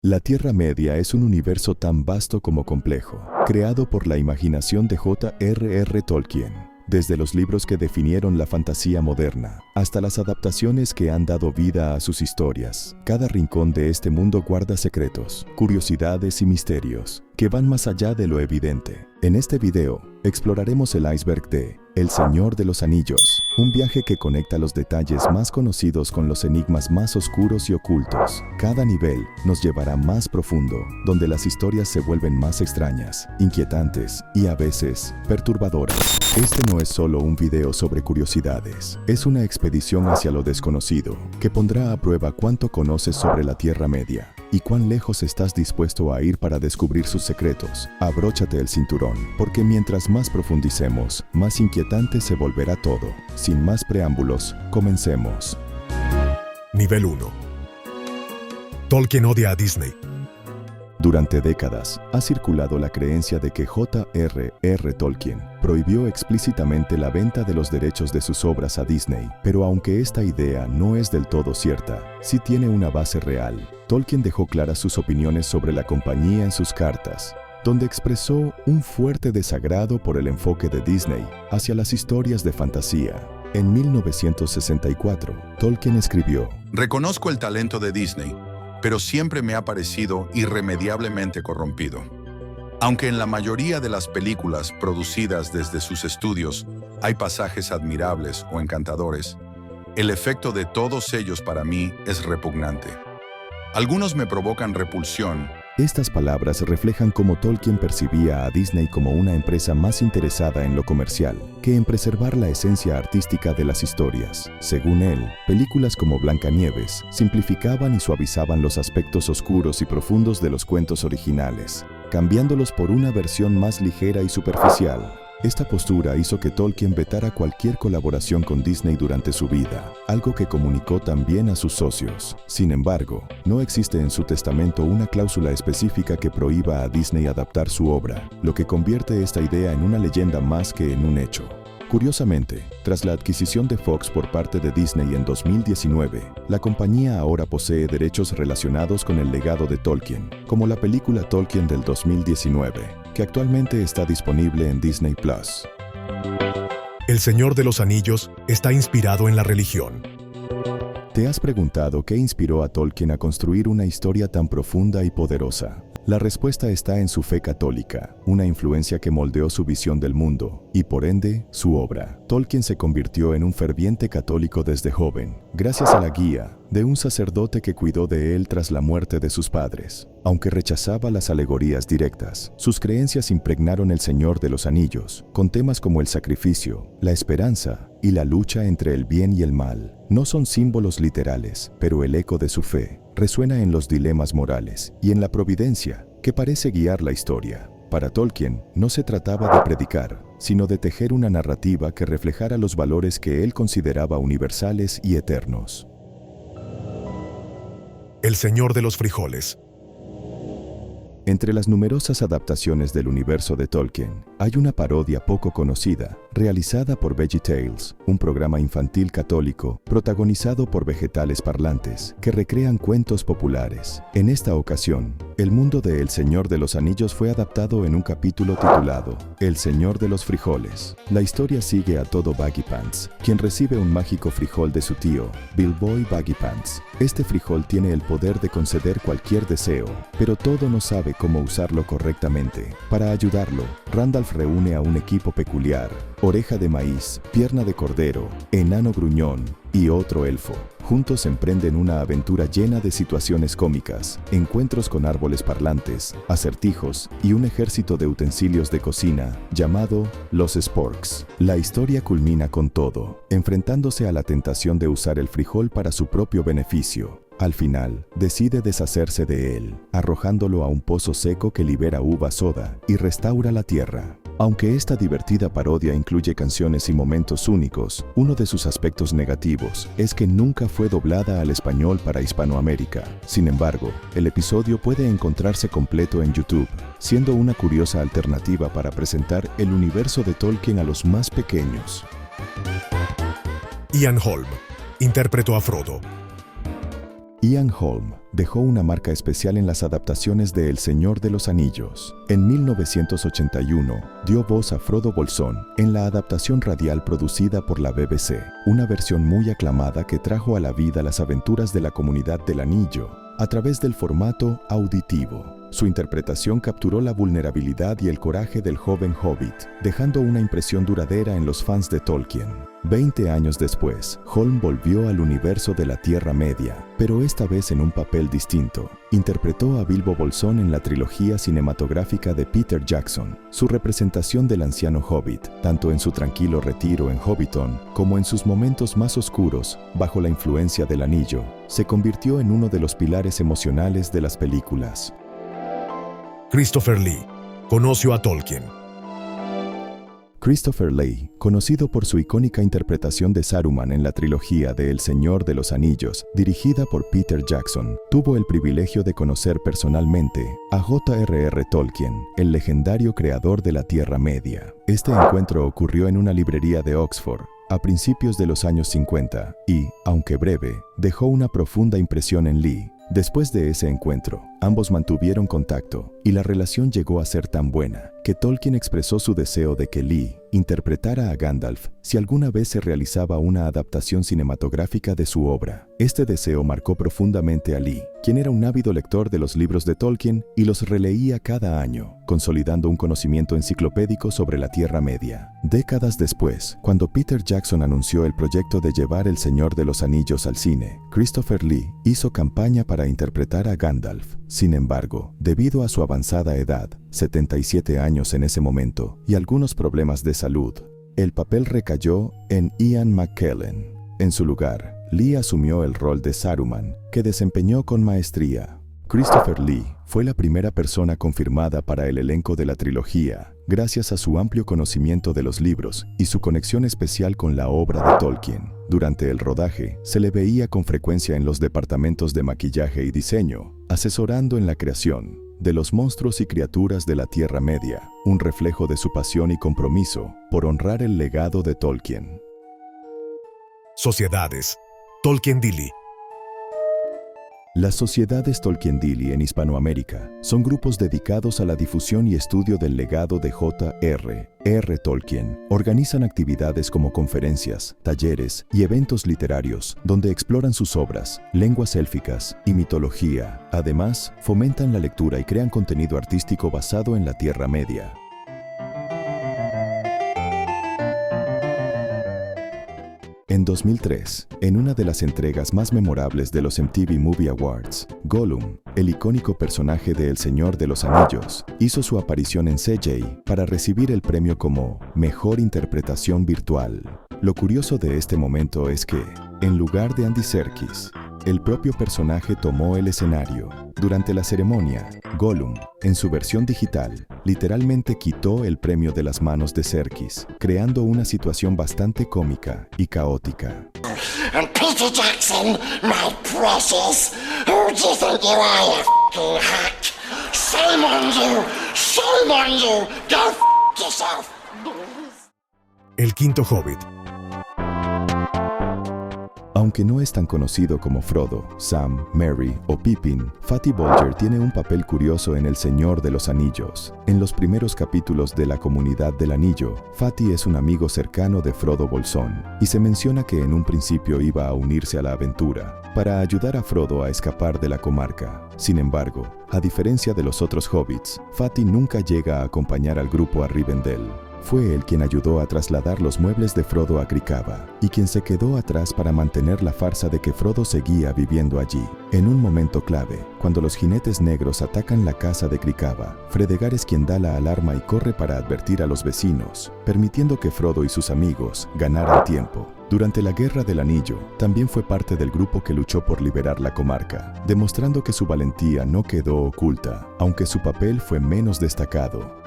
La Tierra Media es un universo tan vasto como complejo, creado por la imaginación de J.R.R. Tolkien. Desde los libros que definieron la fantasía moderna, hasta las adaptaciones que han dado vida a sus historias, cada rincón de este mundo guarda secretos, curiosidades y misterios que van más allá de lo evidente. En este video, exploraremos el iceberg de El Señor de los Anillos, un viaje que conecta los detalles más conocidos con los enigmas más oscuros y ocultos. Cada nivel nos llevará más profundo, donde las historias se vuelven más extrañas, inquietantes y a veces perturbadoras. Este no es solo un video sobre curiosidades, es una expedición hacia lo desconocido, que pondrá a prueba cuánto conoces sobre la Tierra Media y cuán lejos estás dispuesto a ir para descubrir sus secretos. Abróchate el cinturón, porque mientras más profundicemos, más inquietante se volverá todo. Sin más preámbulos, comencemos. Nivel 1. Tolkien odia a Disney. Durante décadas, ha circulado la creencia de que J.R.R. Tolkien prohibió explícitamente la venta de los derechos de sus obras a Disney, pero aunque esta idea no es del todo cierta, sí tiene una base real. Tolkien dejó claras sus opiniones sobre la compañía en sus cartas, donde expresó un fuerte desagrado por el enfoque de Disney hacia las historias de fantasía. En 1964, Tolkien escribió: Reconozco el talento de Disney, pero siempre me ha parecido irremediablemente corrompido. Aunque en la mayoría de las películas producidas desde sus estudios hay pasajes admirables o encantadores, el efecto de todos ellos para mí es repugnante. Algunos me provocan repulsión. Estas palabras reflejan cómo Tolkien percibía a Disney como una empresa más interesada en lo comercial que en preservar la esencia artística de las historias. Según él, películas como Blancanieves simplificaban y suavizaban los aspectos oscuros y profundos de los cuentos originales, cambiándolos por una versión más ligera y superficial. Esta postura hizo que Tolkien vetara cualquier colaboración con Disney durante su vida, algo que comunicó también a sus socios. Sin embargo, no existe en su testamento una cláusula específica que prohíba a Disney adaptar su obra, lo que convierte esta idea en una leyenda más que en un hecho. Curiosamente, tras la adquisición de Fox por parte de Disney en 2019, la compañía ahora posee derechos relacionados con el legado de Tolkien, como la película Tolkien del 2019, que actualmente está disponible en Disney Plus. El Señor de los Anillos está inspirado en la religión. ¿Te has preguntado qué inspiró a Tolkien a construir una historia tan profunda y poderosa? La respuesta está en su fe católica, una influencia que moldeó su visión del mundo y, por ende, su obra. Tolkien se convirtió en un ferviente católico desde joven, gracias a la guía de un sacerdote que cuidó de él tras la muerte de sus padres. Aunque rechazaba las alegorías directas, sus creencias impregnaron El Señor de los Anillos, con temas como el sacrificio, la esperanza y la lucha entre el bien y el mal. No son símbolos literales, pero el eco de su fe resuena en los dilemas morales y en la providencia que parece guiar la historia. Para Tolkien, no se trataba de predicar, sino de tejer una narrativa que reflejara los valores que él consideraba universales y eternos. El Señor de los Frijoles. Entre las numerosas adaptaciones del universo de Tolkien, hay una parodia poco conocida, realizada por VeggieTales, un programa infantil católico protagonizado por vegetales parlantes que recrean cuentos populares. En esta ocasión, el mundo de El Señor de los Anillos fue adaptado en un capítulo titulado El Señor de los Frijoles. La historia sigue a Todo Baggy Pants, quien recibe un mágico frijol de su tío, Bilboy Baggy Pants. Este frijol tiene el poder de conceder cualquier deseo, pero Todo no sabe cómo usarlo correctamente. Para ayudarlo, Randolph reúne a un equipo peculiar: Oreja de Maíz, Pierna de Cordero, Enano Gruñón y otro elfo. Juntos emprenden una aventura llena de situaciones cómicas, encuentros con árboles parlantes, acertijos y un ejército de utensilios de cocina llamado Los Sporks. La historia culmina con Todo enfrentándose a la tentación de usar el frijol para su propio beneficio. Al final, decide deshacerse de él, arrojándolo a un pozo seco que libera uva soda y restaura la tierra. Aunque esta divertida parodia incluye canciones y momentos únicos, uno de sus aspectos negativos es que nunca fue doblada al español para Hispanoamérica. Sin embargo, el episodio puede encontrarse completo en YouTube, siendo una curiosa alternativa para presentar el universo de Tolkien a los más pequeños. Ian Holm interpretó a Frodo. Ian Holm dejó una marca especial en las adaptaciones de El Señor de los Anillos. En 1981 dio voz a Frodo Bolsón en la adaptación radial producida por la BBC, una versión muy aclamada que trajo a la vida las aventuras de la Comunidad del Anillo a través del formato auditivo. Su interpretación capturó la vulnerabilidad y el coraje del joven hobbit, dejando una impresión duradera en los fans de Tolkien. 20 años después, Holm volvió al universo de la Tierra Media, pero esta vez en un papel distinto. Interpretó a Bilbo Bolsón en la trilogía cinematográfica de Peter Jackson. Su representación del anciano hobbit, tanto en su tranquilo retiro en Hobbiton como en sus momentos más oscuros, bajo la influencia del anillo, se convirtió en uno de los pilares emocionales de las películas. Christopher Lee conoció a Tolkien. Christopher Lee, conocido por su icónica interpretación de Saruman en la trilogía de El Señor de los Anillos, dirigida por Peter Jackson, tuvo el privilegio de conocer personalmente a J.R.R. Tolkien, el legendario creador de la Tierra Media. Este encuentro ocurrió en una librería de Oxford a principios de los años 50 y, aunque breve, dejó una profunda impresión en Lee. Después de ese encuentro, ambos mantuvieron contacto y la relación llegó a ser tan buena que Tolkien expresó su deseo de que Lee interpretara a Gandalf si alguna vez se realizaba una adaptación cinematográfica de su obra. Este deseo marcó profundamente a Lee, quien era un ávido lector de los libros de Tolkien y los releía cada año, consolidando un conocimiento enciclopédico sobre la Tierra Media. Décadas después, cuando Peter Jackson anunció el proyecto de llevar El Señor de los Anillos al cine, Christopher Lee hizo campaña para interpretar a Gandalf. Sin embargo, debido a su avanzada edad, 77 años en ese momento, y algunos problemas de salud, el papel recayó en Ian McKellen. En su lugar, Lee asumió el rol de Saruman, que desempeñó con maestría. Christopher Lee fue la primera persona confirmada para el elenco de la trilogía, gracias a su amplio conocimiento de los libros y su conexión especial con la obra de Tolkien. Durante el rodaje, se le veía con frecuencia en los departamentos de maquillaje y diseño, asesorando en la creación de los monstruos y criaturas de la Tierra Media, un reflejo de su pasión y compromiso por honrar el legado de Tolkien. Sociedades Tolkien-Dili. Las sociedades Tolkien-Dili en Hispanoamérica son grupos dedicados a la difusión y estudio del legado de J.R.R. Tolkien. Organizan actividades como conferencias, talleres y eventos literarios, donde exploran sus obras, lenguas élficas y mitología. Además, fomentan la lectura y crean contenido artístico basado en la Tierra Media. En 2003, en una de las entregas más memorables de los MTV Movie Awards, Gollum, el icónico personaje de El Señor de los Anillos, hizo su aparición en CJ para recibir el premio como Mejor Interpretación Virtual. Lo curioso de este momento es que, en lugar de Andy Serkis, el propio personaje tomó el escenario. Durante la ceremonia, Gollum, en su versión digital, literalmente quitó el premio de las manos de Serkis, creando una situación bastante cómica y caótica. And Peter Jackson, my precious, who do you think you are, you f***ing hack? Shame on you! Shame on you! Go f*** yourself! El quinto Hobbit. Aunque no es tan conocido como Frodo, Sam, Merry o Pippin, Fatty Bolger tiene un papel curioso en El Señor de los Anillos. En los primeros capítulos de La Comunidad del Anillo, Fatty es un amigo cercano de Frodo Bolsón, y se menciona que en un principio iba a unirse a la aventura para ayudar a Frodo a escapar de la comarca. Sin embargo, a diferencia de los otros hobbits, Fatty nunca llega a acompañar al grupo a Rivendell. Fue él quien ayudó a trasladar los muebles de Frodo a Krikava, y quien se quedó atrás para mantener la farsa de que Frodo seguía viviendo allí. En un momento clave, cuando los jinetes negros atacan la casa de Krikava, Fredegar es quien da la alarma y corre para advertir a los vecinos, permitiendo que Frodo y sus amigos ganaran tiempo. Durante la Guerra del Anillo, también fue parte del grupo que luchó por liberar la comarca, demostrando que su valentía no quedó oculta, aunque su papel fue menos destacado.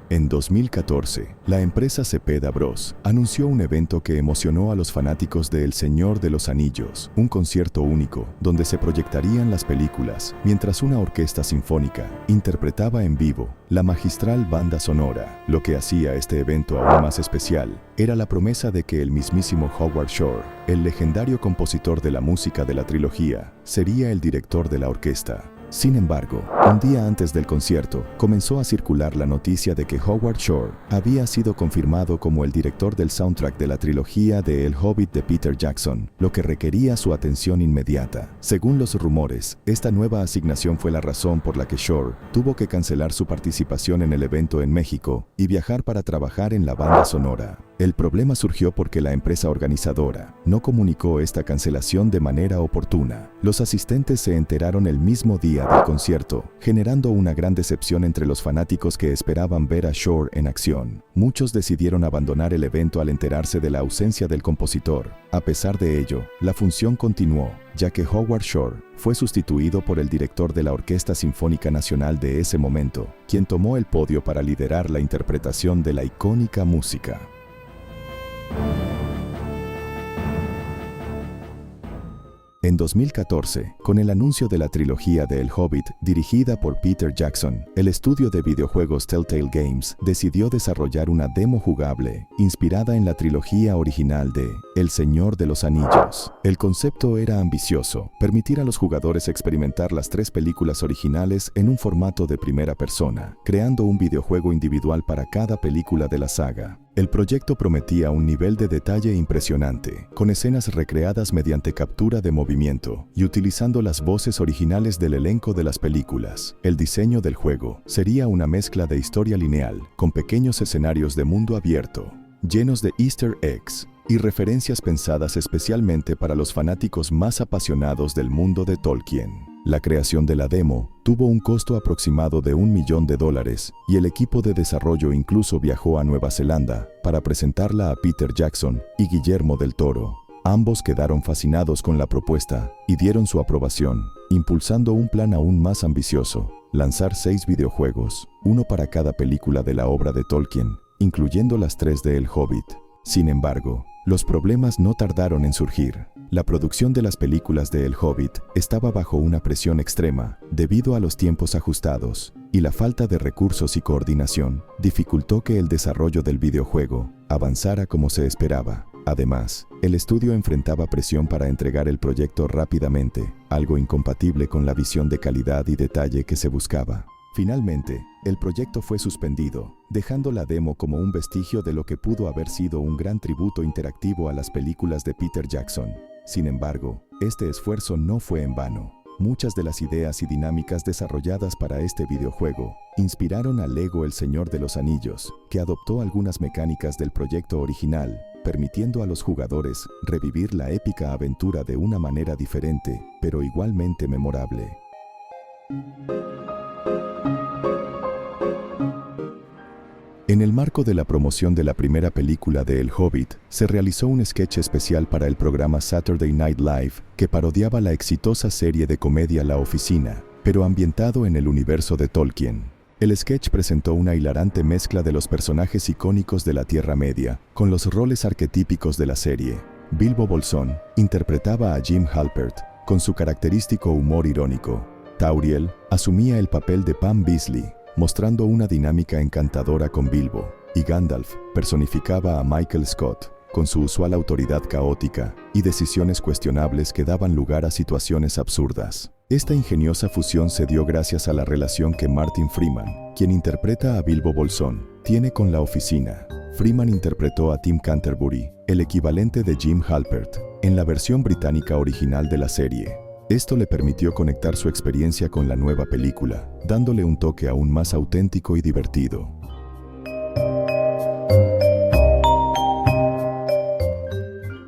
En 2014, la empresa Cepeda Bros. Anunció un evento que emocionó a los fanáticos de El Señor de los Anillos, un concierto único donde se proyectarían las películas, mientras una orquesta sinfónica interpretaba en vivo la magistral banda sonora. Lo que hacía este evento aún más especial era la promesa de que el mismísimo Howard Shore, el legendario compositor de la música de la trilogía, sería el director de la orquesta. Sin embargo, un día antes del concierto, comenzó a circular la noticia de que Howard Shore había sido confirmado como el director del soundtrack de la trilogía de El Hobbit de Peter Jackson, lo que requería su atención inmediata. Según los rumores, esta nueva asignación fue la razón por la que Shore tuvo que cancelar su participación en el evento en México y viajar para trabajar en la banda sonora. El problema surgió porque la empresa organizadora no comunicó esta cancelación de manera oportuna. Los asistentes se enteraron el mismo día del concierto, generando una gran decepción entre los fanáticos que esperaban ver a Shore en acción. Muchos decidieron abandonar el evento al enterarse de la ausencia del compositor. A pesar de ello, la función continuó, ya que Howard Shore fue sustituido por el director de la Orquesta Sinfónica Nacional de ese momento, quien tomó el podio para liderar la interpretación de la icónica música. En 2014, con el anuncio de la trilogía de El Hobbit, dirigida por Peter Jackson, el estudio de videojuegos Telltale Games decidió desarrollar una demo jugable, inspirada en la trilogía original de El Señor de los Anillos. El concepto era ambicioso, permitir a los jugadores experimentar las 3 películas originales en un formato de primera persona, creando un videojuego individual para cada película de la saga. El proyecto prometía un nivel de detalle impresionante, con escenas recreadas mediante captura de movimiento y utilizando las voces originales del elenco de las películas. El diseño del juego sería una mezcla de historia lineal, con pequeños escenarios de mundo abierto, llenos de Easter eggs y referencias pensadas especialmente para los fanáticos más apasionados del mundo de Tolkien. La creación de la demo tuvo un costo aproximado de $1 millón y el equipo de desarrollo incluso viajó a Nueva Zelanda para presentarla a Peter Jackson y Guillermo del Toro. Ambos quedaron fascinados con la propuesta y dieron su aprobación, impulsando un plan aún más ambicioso: lanzar 6 videojuegos, uno para cada película de la obra de Tolkien, incluyendo las 3 de El Hobbit. Sin embargo, los problemas no tardaron en surgir. La producción de las películas de El Hobbit estaba bajo una presión extrema debido a los tiempos ajustados, y la falta de recursos y coordinación dificultó que el desarrollo del videojuego avanzara como se esperaba. Además, el estudio enfrentaba presión para entregar el proyecto rápidamente, algo incompatible con la visión de calidad y detalle que se buscaba. Finalmente, el proyecto fue suspendido, dejando la demo como un vestigio de lo que pudo haber sido un gran tributo interactivo a las películas de Peter Jackson. Sin embargo, este esfuerzo no fue en vano. Muchas de las ideas y dinámicas desarrolladas para este videojuego inspiraron a Lego El Señor de los Anillos, que adoptó algunas mecánicas del proyecto original, permitiendo a los jugadores revivir la épica aventura de una manera diferente, pero igualmente memorable. En el marco de la promoción de la primera película de El Hobbit, se realizó un sketch especial para el programa Saturday Night Live que parodiaba la exitosa serie de comedia La Oficina, pero ambientado en el universo de Tolkien. El sketch presentó una hilarante mezcla de los personajes icónicos de la Tierra Media con los roles arquetípicos de la serie. Bilbo Bolsón interpretaba a Jim Halpert con su característico humor irónico. Tauriel asumía el papel de Pam Beesly, mostrando una dinámica encantadora con Bilbo, y Gandalf personificaba a Michael Scott, con su usual autoridad caótica y decisiones cuestionables que daban lugar a situaciones absurdas. Esta ingeniosa fusión se dio gracias a la relación que Martin Freeman, quien interpreta a Bilbo Bolsón, tiene con la oficina. Freeman interpretó a Tim Canterbury, el equivalente de Jim Halpert, en la versión británica original de la serie. Esto le permitió conectar su experiencia con la nueva película, dándole un toque aún más auténtico y divertido.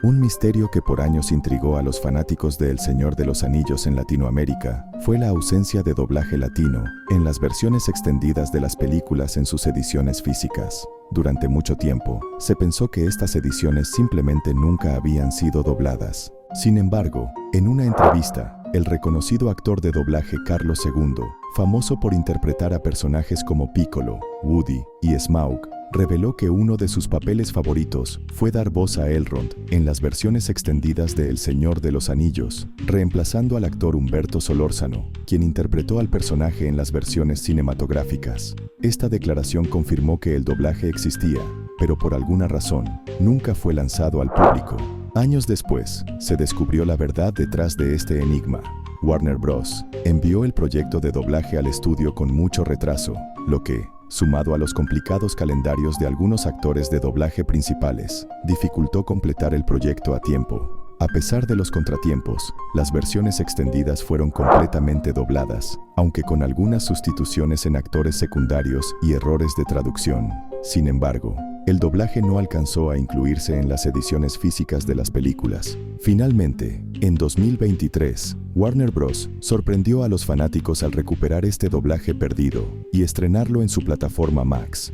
Un misterio que por años intrigó a los fanáticos de El Señor de los Anillos en Latinoamérica fue la ausencia de doblaje latino en las versiones extendidas de las películas en sus ediciones físicas. Durante mucho tiempo, se pensó que estas ediciones simplemente nunca habían sido dobladas. Sin embargo, en una entrevista, el reconocido actor de doblaje Carlos II, famoso por interpretar a personajes como Piccolo, Woody y Smaug, reveló que uno de sus papeles favoritos fue dar voz a Elrond en las versiones extendidas de El Señor de los Anillos, reemplazando al actor Humberto Solórzano, quien interpretó al personaje en las versiones cinematográficas. Esta declaración confirmó que el doblaje existía, pero por alguna razón, nunca fue lanzado al público. Años después, se descubrió la verdad detrás de este enigma. Warner Bros. Envió el proyecto de doblaje al estudio con mucho retraso, lo que, sumado a los complicados calendarios de algunos actores de doblaje principales, dificultó completar el proyecto a tiempo. A pesar de los contratiempos, las versiones extendidas fueron completamente dobladas, aunque con algunas sustituciones en actores secundarios y errores de traducción. Sin embargo, el doblaje no alcanzó a incluirse en las ediciones físicas de las películas. Finalmente, en 2023, Warner Bros. Sorprendió a los fanáticos al recuperar este doblaje perdido y estrenarlo en su plataforma Max.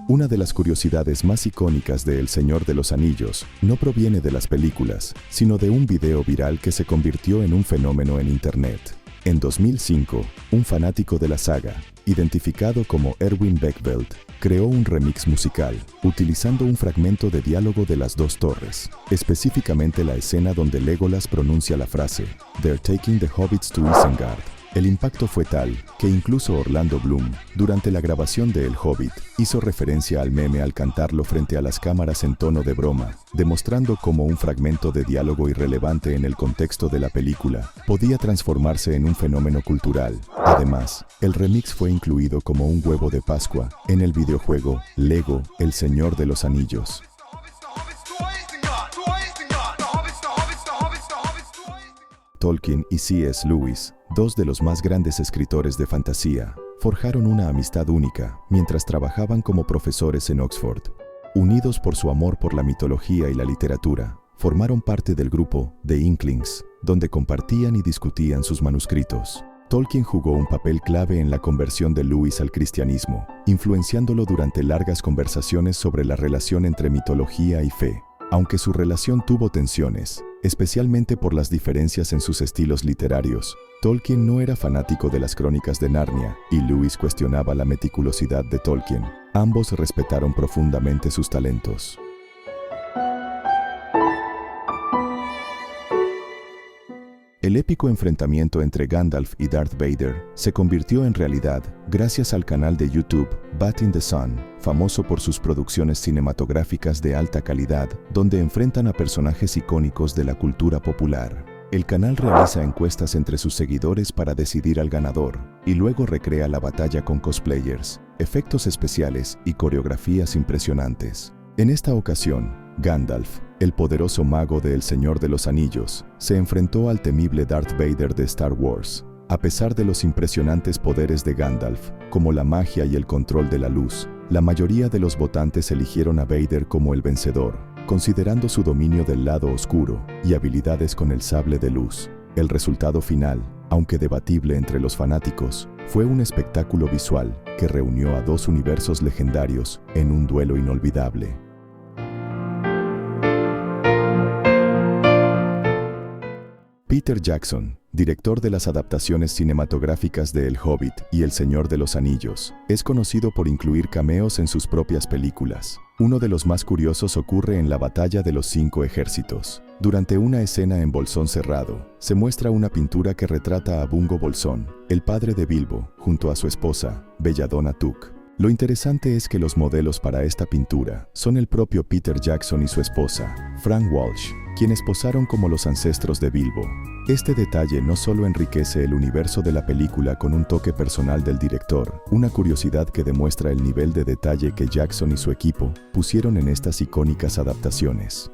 Una de las curiosidades más icónicas de El Señor de los Anillos no proviene de las películas, sino de un video viral que se convirtió en un fenómeno en Internet. En 2005, un fanático de la saga, identificado como Erwin Beckveld, creó un remix musical, utilizando un fragmento de diálogo de Las Dos Torres, específicamente la escena donde Legolas pronuncia la frase "They're taking the hobbits to Isengard". El impacto fue tal que incluso Orlando Bloom, durante la grabación de El Hobbit, hizo referencia al meme al cantarlo frente a las cámaras en tono de broma, demostrando cómo un fragmento de diálogo irrelevante en el contexto de la película podía transformarse en un fenómeno cultural. Además, el remix fue incluido como un huevo de Pascua en el videojuego Lego El Señor de los Anillos. Tolkien y C.S. Lewis, dos de los más grandes escritores de fantasía, forjaron una amistad única mientras trabajaban como profesores en Oxford. Unidos por su amor por la mitología y la literatura, formaron parte del grupo The Inklings, donde compartían y discutían sus manuscritos. Tolkien jugó un papel clave en la conversión de Lewis al cristianismo, influenciándolo durante largas conversaciones sobre la relación entre mitología y fe. Aunque su relación tuvo tensiones, especialmente por las diferencias en sus estilos literarios, Tolkien no era fanático de las crónicas de Narnia y Lewis cuestionaba la meticulosidad de Tolkien. Ambos respetaron profundamente sus talentos. El épico enfrentamiento entre Gandalf y Darth Vader se convirtió en realidad gracias al canal de YouTube Bat in the Sun, famoso por sus producciones cinematográficas de alta calidad, donde enfrentan a personajes icónicos de la cultura popular. El canal realiza encuestas entre sus seguidores para decidir al ganador, y luego recrea la batalla con cosplayers, efectos especiales y coreografías impresionantes. En esta ocasión, Gandalf, el poderoso mago de El Señor de los Anillos, se enfrentó al temible Darth Vader de Star Wars. A pesar de los impresionantes poderes de Gandalf, como la magia y el control de la luz, la mayoría de los votantes eligieron a Vader como el vencedor, considerando su dominio del lado oscuro y habilidades con el sable de luz. El resultado final, aunque debatible entre los fanáticos, fue un espectáculo visual que reunió a dos universos legendarios en un duelo inolvidable. Peter Jackson, director de las adaptaciones cinematográficas de El Hobbit y El Señor de los Anillos, es conocido por incluir cameos en sus propias películas. Uno de los más curiosos ocurre en la Batalla de los 5 Ejércitos. Durante una escena en Bolsón Cerrado, se muestra una pintura que retrata a Bungo Bolsón, el padre de Bilbo, junto a su esposa, Belladonna Took. Lo interesante es que los modelos para esta pintura son el propio Peter Jackson y su esposa, Fran Walsh, quienes posaron como los ancestros de Bilbo. Este detalle no solo enriquece el universo de la película con un toque personal del director, una curiosidad que demuestra el nivel de detalle que Jackson y su equipo pusieron en estas icónicas adaptaciones.